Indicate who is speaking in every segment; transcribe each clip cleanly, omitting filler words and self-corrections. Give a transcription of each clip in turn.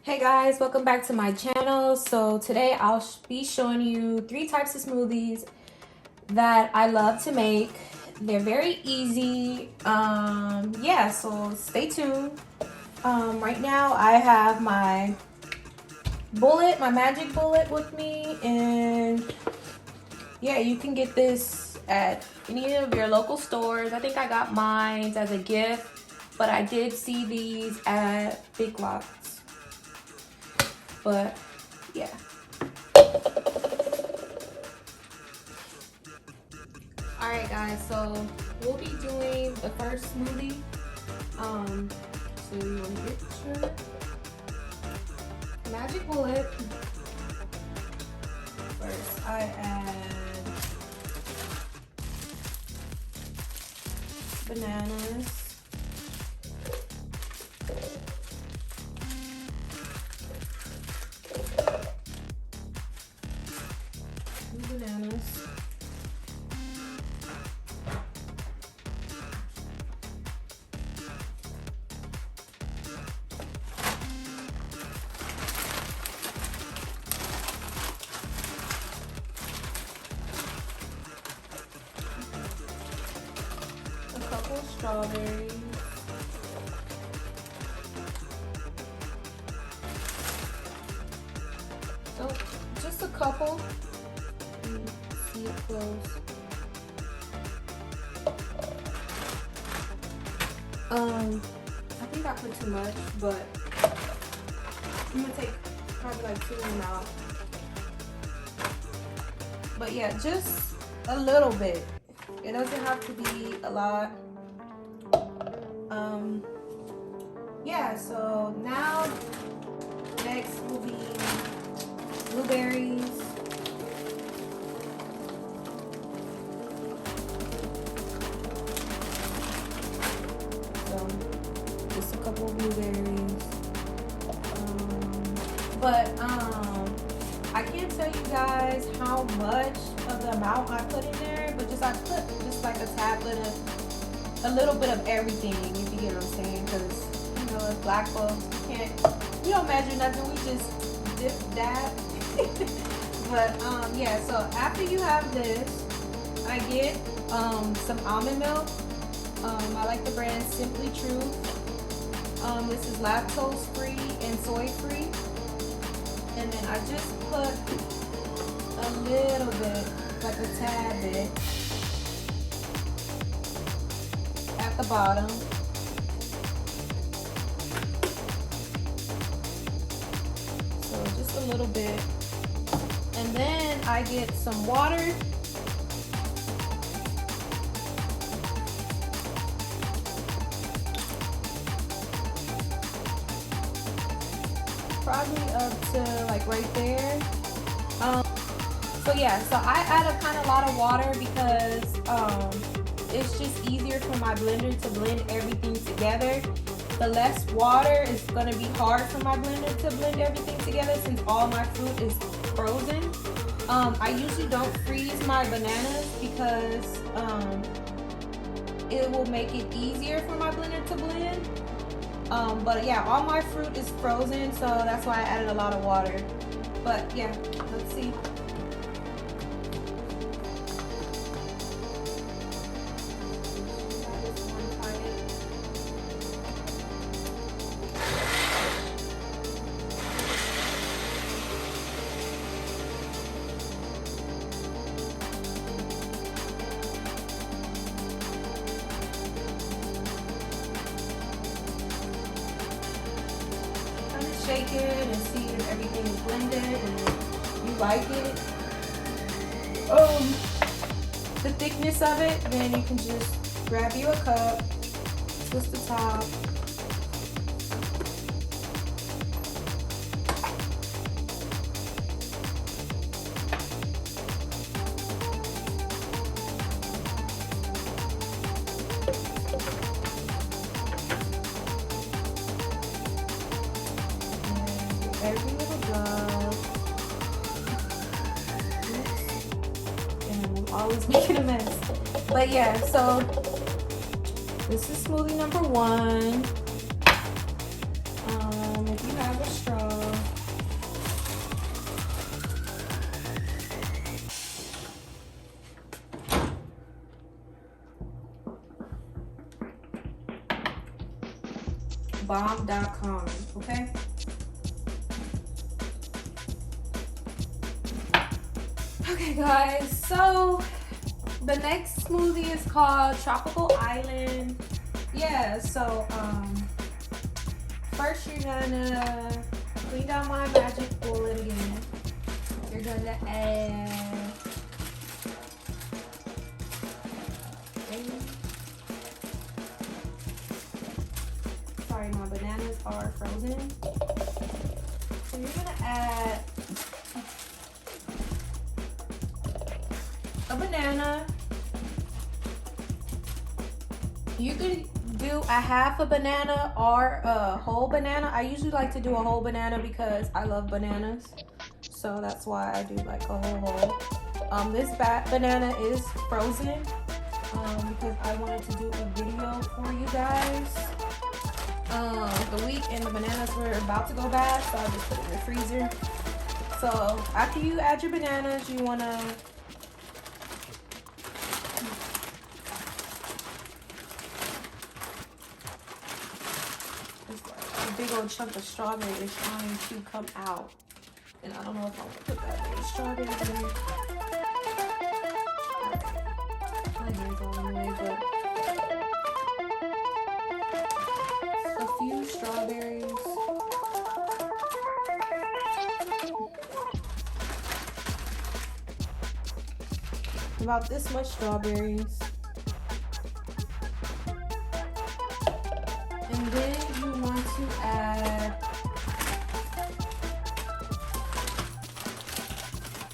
Speaker 1: Hey guys, welcome back to my channel. So today I'll be showing you 3 types of smoothies that I love to make. They're very easy. Yeah, so stay tuned. Right now I have my bullet, my magic bullet with me, and yeah, you can get this at any of your local stores. I think I got mine as a gift, but I did see these at Big Lots. But yeah. Alright guys, so we'll be doing the first smoothie. So you want to get your magic bullet. First I add bananas. A couple strawberries. So just a couple. See it close. I think I put too much, but I'm gonna take probably like 2 of them out. But yeah, just a little bit. It doesn't have to be a lot. Yeah, so now next will be blueberries. So just a couple of blueberries. But I can't tell you guys how much of the amount I put in there, but I put just like a tablet of a little bit of everything, if you get what I'm saying, because you know, as black folks, we don't measure nothing, we just dip dab. But yeah, so after you have this, I get some almond milk. I like the brand Simply Truth. This is lactose free and soy free. And then I just put a little bit, like a tad bit, at the bottom. So just a little bit. And then I get some water. Probably up to like right there. So yeah, so I add a kind of lot of water because it's just easier for my blender to blend everything together. The less water is going to be hard for my blender to blend everything together since all my fruit is frozen. I usually don't freeze my bananas because it will make it easier for my blender to blend. But yeah, all my fruit is frozen, so that's why I added a lot of water. But yeah, let's see. Shake it and see if everything is blended and you like it. The thickness of it, then you can just grab you a cup, twist the top. Every little drop. And I'm always making a mess. But yeah, so this is smoothie number 1. If you have a straw, smoothiersbomb.com, okay? Okay, guys, so the next smoothie is called Tropical Island. Yeah, so first you're gonna clean down my magic bullet again. You're gonna add sorry, my bananas are frozen. So you're gonna add a banana. You could do a half a banana or a whole banana. I usually like to do a whole banana because I love bananas. So that's why I do like a whole. This banana is frozen because I wanted to do a video for you guys. The week and the bananas were about to go bad, so I just put it in the freezer. So after you add your bananas, you wanna a big old chunk of strawberry is trying to come out, and I don't know if I want to put that many strawberries in here. My hands all in the way, but a few strawberries. About this much strawberries. And then you want to add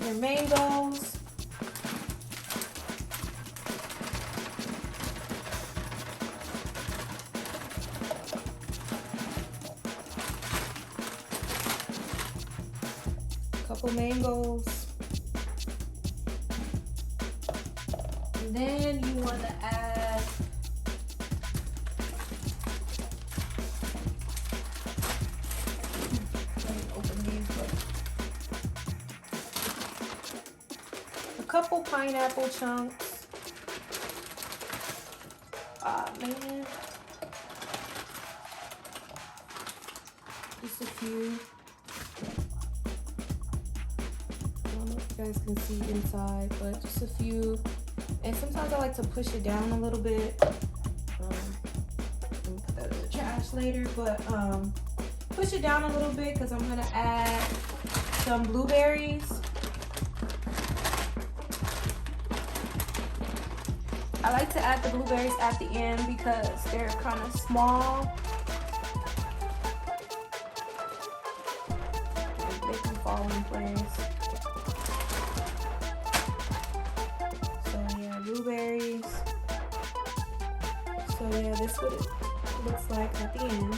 Speaker 1: your mangoes. Couple mangoes. And then you want to add a couple pineapple chunks. Man. Just a few. I don't know if you guys can see inside, but just a few. And sometimes I like to push it down a little bit. I'm gonna put that in the trash later, but push it down a little bit because I'm gonna add some blueberries. I like to add the blueberries at the end because they're kind of small. They can fall in place. So yeah, blueberries. So yeah, this is what it looks like at the end.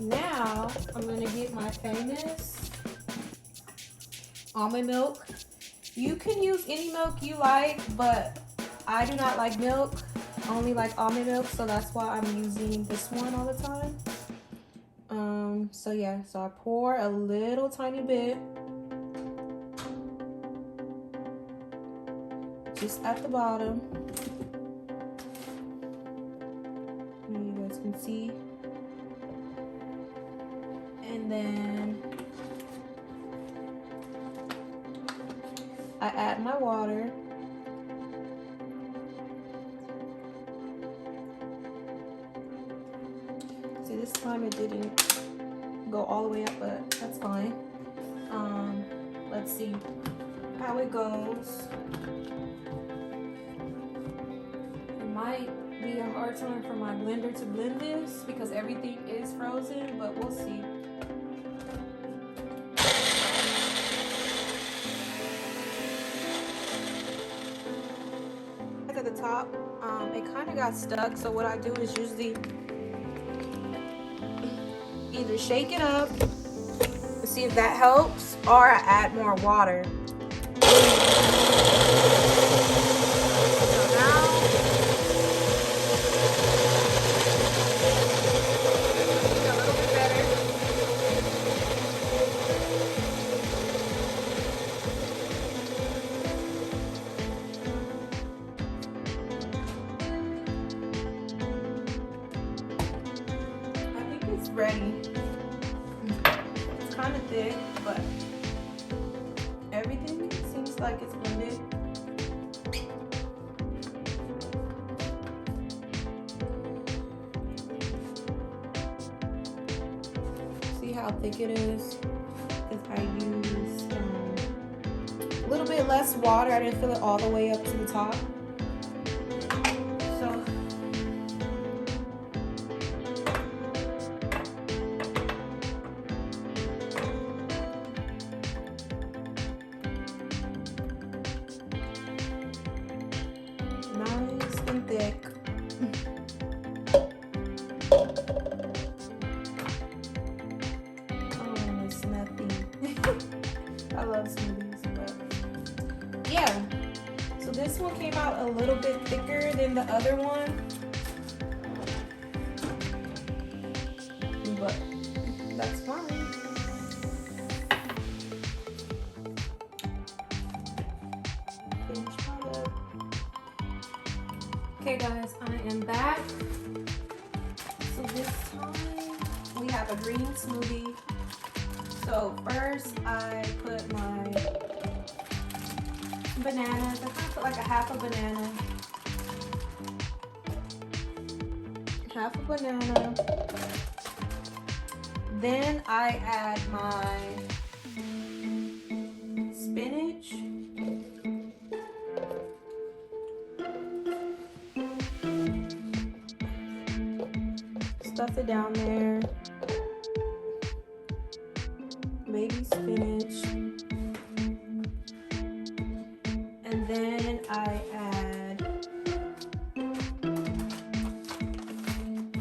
Speaker 1: Now I'm gonna get my famous almond milk. You can use any milk you like, but I do not like milk. I only like almond milk, so that's why I'm using this one all the time. So yeah, so I pour a little tiny bit just at the bottom. You guys can see. And then I add my water. See, this time it didn't go all the way up, but that's fine. Let's see how it goes. It might be a hard time for my blender to blend this because everything is frozen, but we'll see. At the top, it kind of got stuck, so what I do is usually either shake it up to see if that helps, or I add more water. So now a little bit better. it's ready. It's kind of thick, but everything seems like it's blended. See how thick it is? Because I used a little bit less water. I didn't fill it all the way up to the top. So nice and thick. Oh, it's nothing. I love smoothies, but yeah. So this one came out a little bit thicker than the other one, but that's fine. Finished product. Okay guys, I am back. So this time we have a green smoothie. So first I put my bananas. I kind of put like a half a banana. Half a banana. Then I add my spinach. Stuff it down there. Baby spinach. And then I add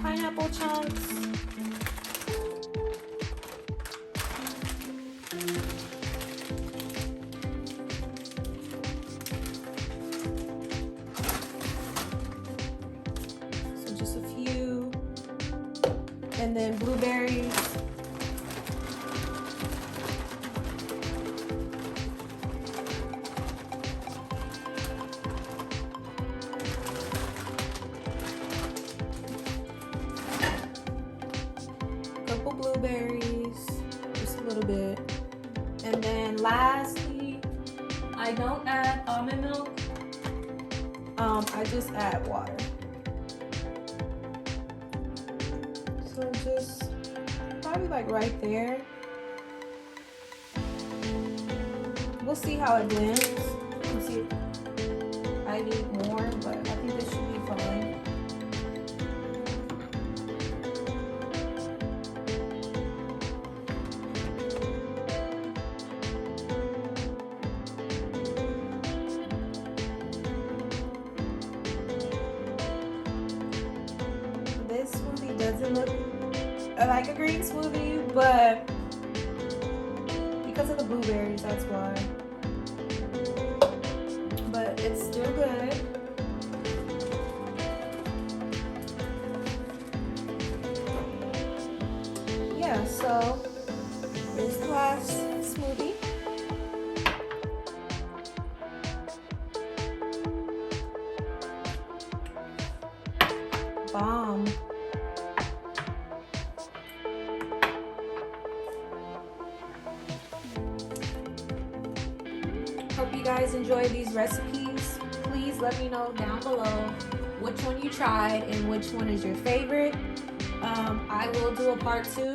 Speaker 1: pineapple chunks. So just a few. And then blueberries. Blueberries, just a little bit. And then lastly, I don't add almond milk. I just add water. So just probably like right there. We'll see how it blends. We'll see if I need more, but I think this should be fine. This smoothie doesn't look like a green smoothie, but because of the blueberries, that's why. But it's still good. Yeah, so here's the last smoothie. Bomb. Hope you guys enjoy these recipes. Please let me know down below which one you tried and which one is your favorite. I will do a part 2